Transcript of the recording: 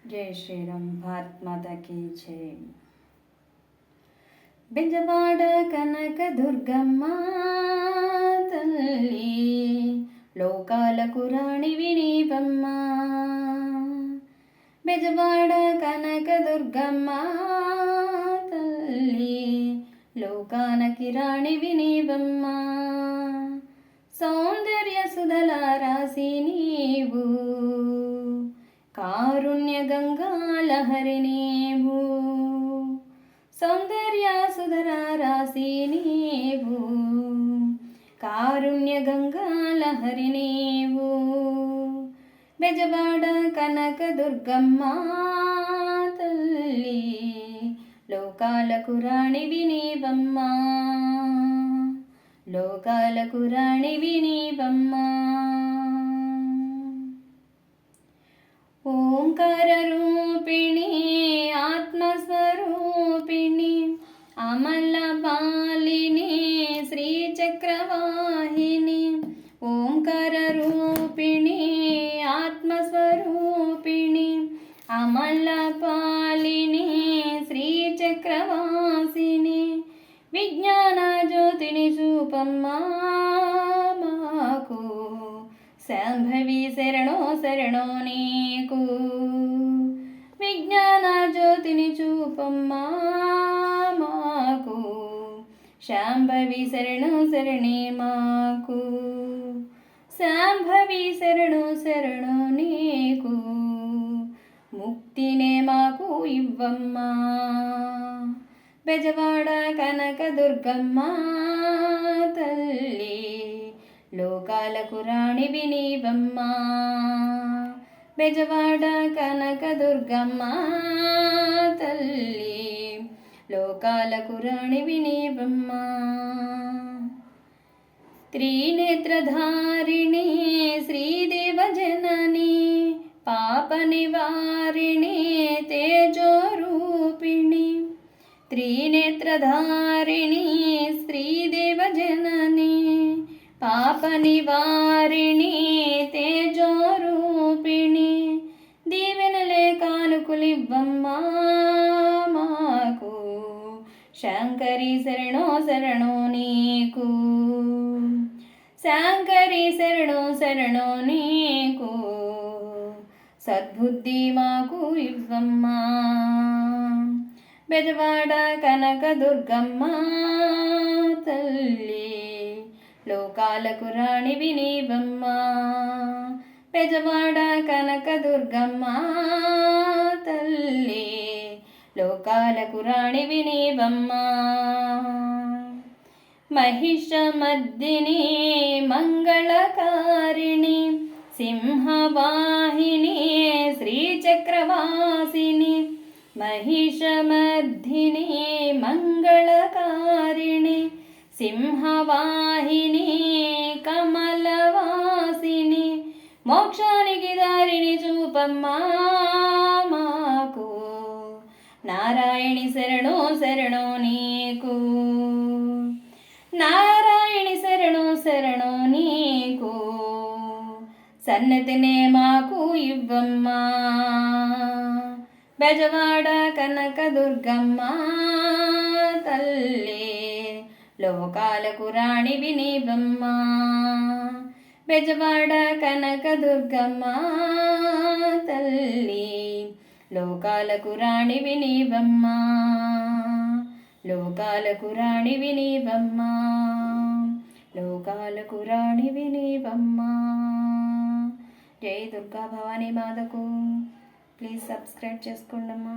జై శ్రీరామ్. భారత్ మాతా కీ జై. బెజవాడ కనక దుర్గమ్మ తల్లి, లోకాలకు రాణివి నీవమ్మ. బెజవాడ కనక దుర్గమ్మ తల్లి, లోకానికి రాణివి నీవమ్మ. సౌందర్య సుధల రాసి నీవు, కారుణ్య గంగా లహరి నీవు. సౌందర్య సుధర రాసి నీవు, కారుణ్య గంగా లహరి నీవు. బెజవాడ కనక దుర్గమ్మ తల్లి, లోకాలకు రాణివి నీవమ్మ. లోకాలకు రాణివి నీవమ్మ. ఓంకార రూపిణి ఆత్మస్వరూపిణి, అమల బాలిని శ్రీచక్రవాహిని. ఓంకార రూపిణి ఆత్మస్వరూపిణి, అమల పాలిని శ్రీచక్రవాసిని. విజ్ఞాన జ్యోతిని చూపమ్మా మాకు, శాంభవి శరణో శరణో నీకు. విజ్ఞాన జ్యోతిని చూపమ్మా మాకు, శాంభవి శరణో శరణే మాకు. శాంభవి శరణో శరణో నీకు, ముక్తినే మాకు ఇవ్వమ్మా. బెజవాడ కనక దుర్గమ్మ తల్లి, లోకాలకు రాణివి నీవమ్మ. బెజవాడ కనక దుర్గమ్మ తల్లి, లోకాలకు రాణివి నీవమ్మ. త్రినేత్రధారిణి శ్రీదేవ జనని, పాప నివారిణి తేజోరూపిణి. త్రినేత్రధారిణి శ్రీదేవ జనని, పాప నివారిణి తేజోరూపిణి. దీవెనలే కానుకలివ్వమ్మా మాకు, శంకరి శరణో శరణో నీకు. శంకరి శరణో శరణో నీకు, సద్బుద్ధి మాకు ఇవ్వమ్మా. బెజవాడ కనక దుర్గమ్మ తల్లి, లోకాలకు రాణివి నీవమ్మ. బెజవాడ కనక దుర్గమ్మ తల్లి, లోకాలకు రాణివి నీవమ్మ. మహిషమర్దిని మంగళకారిణి, సింహవాహిని శ్రీచక్రవాసిని. మహిషమర్దిని మంగళకారిణి, సింహవాహిని కమలవాసిని. మోక్షానికి దారిని చూపమ్మా మాకు, నారాయణి శరణో శరణో నీకు. నారాయణి శరణో శరణో నీకు, సన్నతినే మాకు ఇవ్వమ్మా. బెజవాడ కనక దుర్గమ్మ తల్లి, లోకాలకు రాణివి నీవమ్మ. బెజవాడ కనక దుర్గమ్మ తల్లి, లోకాలకు రాణివి నీవమ్మ. లోకాలకు రాణివి నీవమ్మ. లోకాలకు రాణివి నీవమ్మ. జై దుర్గా భవానీ మాతకు. ప్లీజ్ సబ్స్క్రైబ్ చేసుకోండి అమ్మా.